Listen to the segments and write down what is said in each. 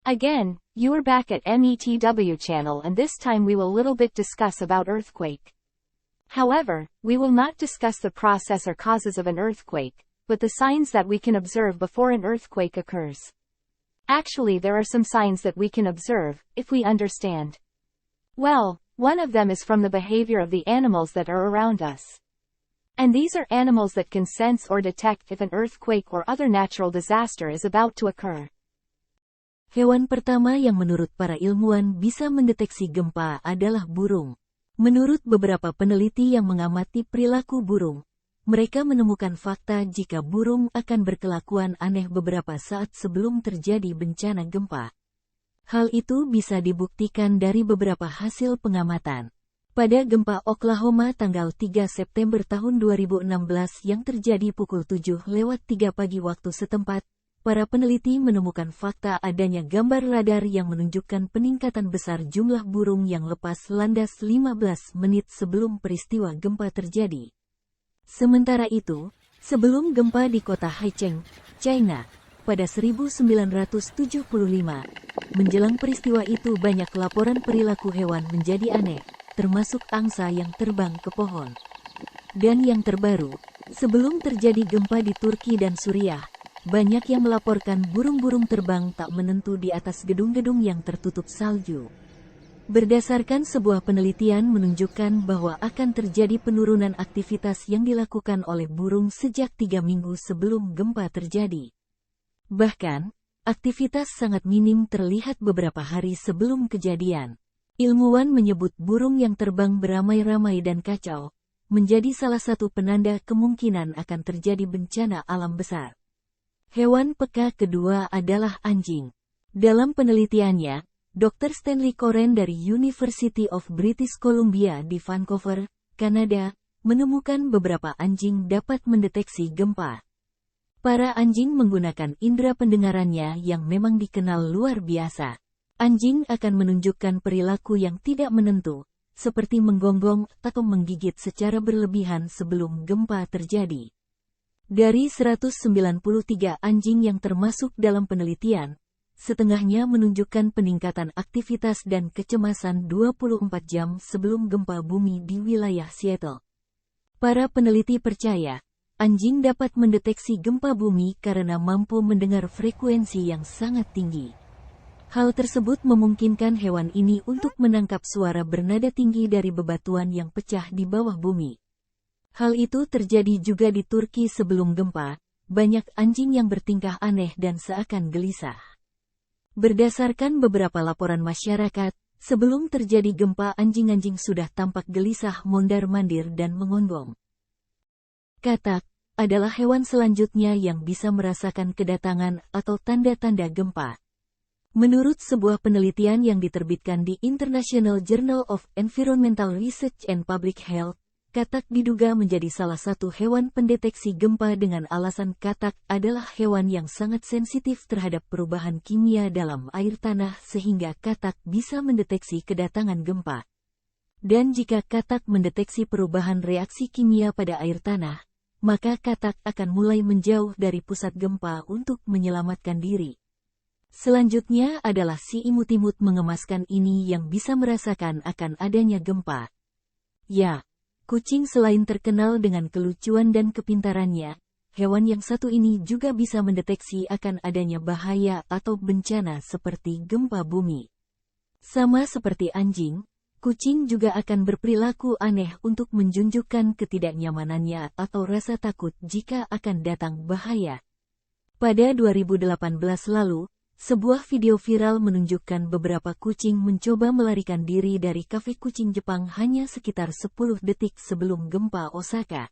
Again, you are back at METW channel, and this time we will little bit discuss about earthquake. However, we will not discuss the process or causes of an earthquake, but the signs that we can observe before an earthquake occurs. Actually, there are some signs that we can observe, if we understand. Well, one of them is from the behavior of the animals that are around us. And these are animals that can sense or detect if an earthquake or other natural disaster is about to occur. Hewan pertama yang menurut para ilmuwan bisa mendeteksi gempa adalah burung. Menurut beberapa peneliti yang mengamati perilaku burung, mereka menemukan fakta jika burung akan berkelakuan aneh beberapa saat sebelum terjadi bencana gempa. Hal itu bisa dibuktikan dari beberapa hasil pengamatan. Pada gempa Oklahoma tanggal 3 September tahun 2016 yang terjadi pukul 7:03 pagi waktu setempat, para peneliti menemukan fakta adanya gambar radar yang menunjukkan peningkatan besar jumlah burung yang lepas landas 15 menit sebelum peristiwa gempa terjadi. Sementara itu, sebelum gempa di kota Haicheng, China, pada 1975, menjelang peristiwa itu banyak laporan perilaku hewan menjadi aneh, termasuk angsa yang terbang ke pohon. Dan yang terbaru, sebelum terjadi gempa di Turki dan Suriah, banyak yang melaporkan burung-burung terbang tak menentu di atas gedung-gedung yang tertutup salju. Berdasarkan sebuah penelitian menunjukkan bahwa akan terjadi penurunan aktivitas yang dilakukan oleh burung sejak 3 minggu sebelum gempa terjadi. Bahkan, aktivitas sangat minim terlihat beberapa hari sebelum kejadian. Ilmuwan menyebut burung yang terbang beramai-ramai dan kacau menjadi salah satu penanda kemungkinan akan terjadi bencana alam besar. Hewan peka kedua adalah anjing. Dalam penelitiannya, Dr. Stanley Coren dari University of British Columbia di Vancouver, Kanada, menemukan beberapa anjing dapat mendeteksi gempa. Para anjing menggunakan indera pendengarannya yang memang dikenal luar biasa. Anjing akan menunjukkan perilaku yang tidak menentu, seperti menggonggong atau menggigit secara berlebihan sebelum gempa terjadi. Dari 193 anjing yang termasuk dalam penelitian, setengahnya menunjukkan peningkatan aktivitas dan kecemasan 24 jam sebelum gempa bumi di wilayah Seattle. Para peneliti percaya, anjing dapat mendeteksi gempa bumi karena mampu mendengar frekuensi yang sangat tinggi. Hal tersebut memungkinkan hewan ini untuk menangkap suara bernada tinggi dari bebatuan yang pecah di bawah bumi. Hal itu terjadi juga di Turki sebelum gempa, banyak anjing yang bertingkah aneh dan seakan gelisah. Berdasarkan beberapa laporan masyarakat, sebelum terjadi gempa anjing-anjing sudah tampak gelisah mondar-mandir dan mengonggong. Katak adalah hewan selanjutnya yang bisa merasakan kedatangan atau tanda-tanda gempa. Menurut sebuah penelitian yang diterbitkan di International Journal of Environmental Research and Public Health, katak diduga menjadi salah satu hewan pendeteksi gempa dengan alasan katak adalah hewan yang sangat sensitif terhadap perubahan kimia dalam air tanah sehingga katak bisa mendeteksi kedatangan gempa. Dan jika katak mendeteksi perubahan reaksi kimia pada air tanah, maka katak akan mulai menjauh dari pusat gempa untuk menyelamatkan diri. Selanjutnya adalah si imut-imut mengemaskan ini yang bisa merasakan akan adanya gempa. Ya, kucing selain terkenal dengan kelucuan dan kepintarannya, hewan yang satu ini juga bisa mendeteksi akan adanya bahaya atau bencana seperti gempa bumi. Sama seperti anjing, kucing juga akan berperilaku aneh untuk menunjukkan ketidaknyamanannya atau rasa takut jika akan datang bahaya. Pada 2018 lalu, sebuah video viral menunjukkan beberapa kucing mencoba melarikan diri dari kafe kucing Jepang hanya sekitar 10 detik sebelum gempa Osaka.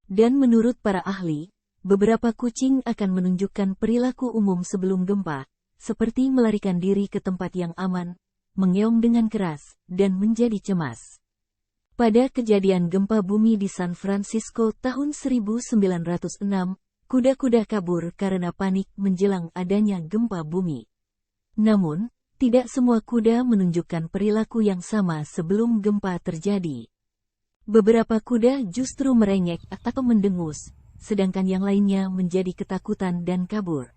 Dan menurut para ahli, beberapa kucing akan menunjukkan perilaku umum sebelum gempa, seperti melarikan diri ke tempat yang aman, mengeong dengan keras, dan menjadi cemas. Pada kejadian gempa bumi di San Francisco tahun 1906, kuda-kuda kabur karena panik menjelang adanya gempa bumi. Namun, tidak semua kuda menunjukkan perilaku yang sama sebelum gempa terjadi. Beberapa kuda justru merengek atau mendengus, sedangkan yang lainnya menjadi ketakutan dan kabur.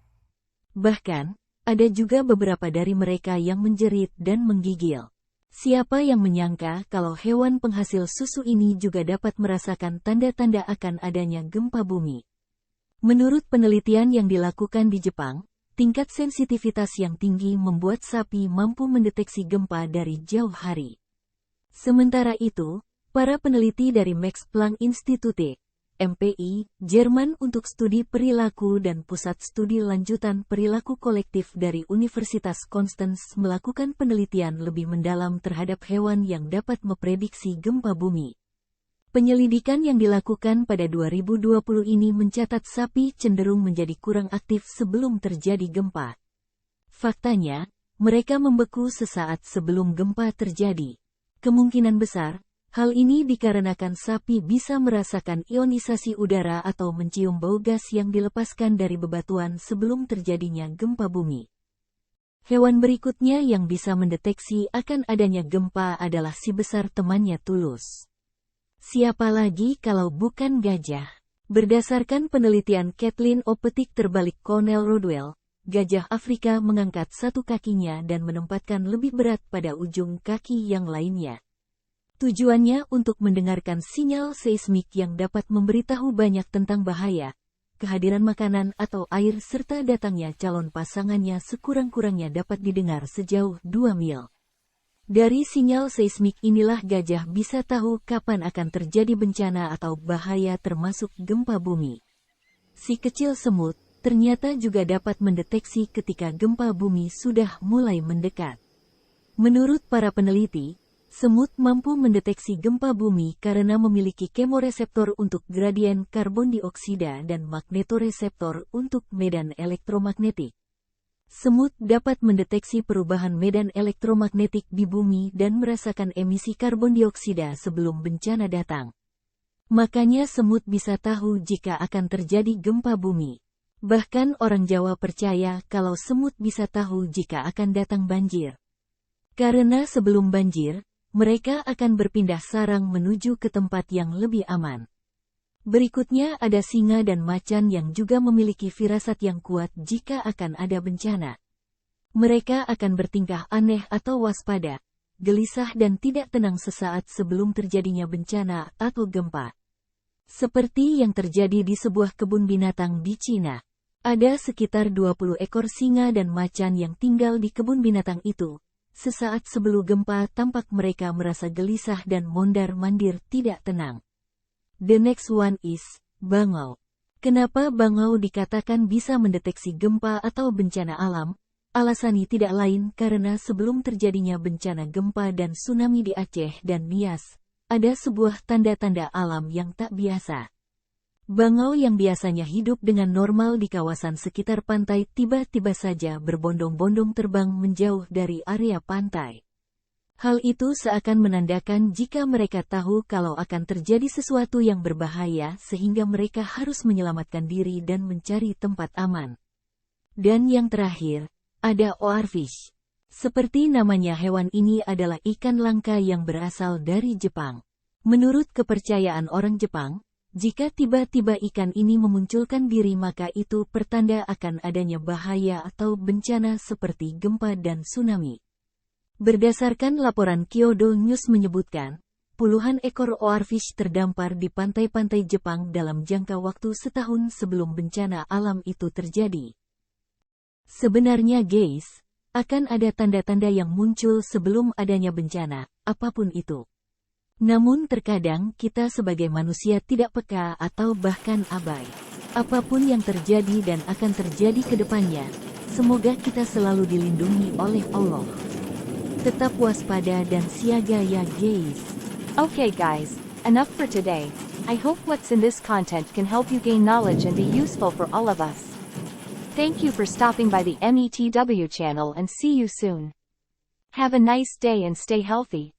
Bahkan, Ada juga beberapa dari mereka yang menjerit dan menggigil. Siapa yang menyangka kalau hewan penghasil susu ini juga dapat merasakan tanda-tanda akan adanya gempa bumi? Menurut penelitian yang dilakukan di Jepang, tingkat sensitivitas yang tinggi membuat sapi mampu mendeteksi gempa dari jauh hari. Sementara itu, para peneliti dari Max Planck Institute, MPI, Jerman untuk Studi Perilaku dan Pusat Studi Lanjutan Perilaku Kolektif dari Universitas Konstanz melakukan penelitian lebih mendalam terhadap hewan yang dapat memprediksi gempa bumi. Penyelidikan yang dilakukan pada 2020 ini mencatat sapi cenderung menjadi kurang aktif sebelum terjadi gempa. Faktanya, mereka membeku sesaat sebelum gempa terjadi. Kemungkinan besar, hal ini dikarenakan sapi bisa merasakan ionisasi udara atau mencium bau gas yang dilepaskan dari bebatuan sebelum terjadinya gempa bumi. Hewan berikutnya yang bisa mendeteksi akan adanya gempa adalah si besar temannya tulus. Siapa lagi kalau bukan gajah? Berdasarkan penelitian Kathleen O. Petik terbalik Cornell Rodwell, gajah Afrika mengangkat satu kakinya dan menempatkan lebih berat pada ujung kaki yang lainnya. Tujuannya untuk mendengarkan sinyal seismik yang dapat memberitahu banyak tentang bahaya, kehadiran makanan atau air serta datangnya calon pasangannya sekurang-kurangnya dapat didengar sejauh 2 mil. Dari sinyal seismik inilah gajah bisa tahu kapan akan terjadi bencana atau bahaya termasuk gempa bumi. Si kecil semut ternyata juga dapat mendeteksi ketika gempa bumi sudah mulai mendekat. Menurut para peneliti, semut mampu mendeteksi gempa bumi karena memiliki kemoreseptor untuk gradien karbon dioksida dan magnetoreseptor untuk medan elektromagnetik. Semut dapat mendeteksi perubahan medan elektromagnetik di bumi dan merasakan emisi karbon dioksida sebelum bencana datang. Makanya semut bisa tahu jika akan terjadi gempa bumi. Bahkan orang Jawa percaya kalau semut bisa tahu jika akan datang banjir. Karena sebelum banjir, mereka akan berpindah sarang menuju ke tempat yang lebih aman. Berikutnya ada singa dan macan yang juga memiliki firasat yang kuat jika akan ada bencana. Mereka akan bertingkah aneh atau waspada, gelisah dan tidak tenang sesaat sebelum terjadinya bencana atau gempa. Seperti yang terjadi di sebuah kebun binatang di Cina. Ada sekitar 20 ekor singa dan macan yang tinggal di kebun binatang itu. Sesaat sebelum gempa tampak mereka merasa gelisah dan mondar-mandir tidak tenang. The next one is, bangau. Kenapa bangau dikatakan bisa mendeteksi gempa atau bencana alam? Alasannya tidak lain karena sebelum terjadinya bencana gempa dan tsunami di Aceh dan Nias, ada sebuah tanda-tanda alam yang tak biasa. Bangau yang biasanya hidup dengan normal di kawasan sekitar pantai tiba-tiba saja berbondong-bondong terbang menjauh dari area pantai. Hal itu seakan menandakan jika mereka tahu kalau akan terjadi sesuatu yang berbahaya sehingga mereka harus menyelamatkan diri dan mencari tempat aman. Dan yang terakhir, ada oarfish. Seperti namanya hewan ini adalah ikan langka yang berasal dari Jepang. Menurut kepercayaan orang Jepang, jika tiba-tiba ikan ini memunculkan diri maka itu pertanda akan adanya bahaya atau bencana seperti gempa dan tsunami. Berdasarkan laporan Kyodo News menyebutkan, puluhan ekor oarfish terdampar di pantai-pantai Jepang dalam jangka waktu setahun sebelum bencana alam itu terjadi. Sebenarnya guys, akan ada tanda-tanda yang muncul sebelum adanya bencana, apapun itu. Namun terkadang kita sebagai manusia tidak peka atau bahkan abai. Apapun yang terjadi dan akan terjadi ke depannya, semoga kita selalu dilindungi oleh Allah. Tetap waspada dan siaga ya guys. Okay guys, enough for today. I hope what's in this content can help you gain knowledge and be useful for all of us. Thank you for stopping by the METW channel and see you soon. Have a nice day and stay healthy.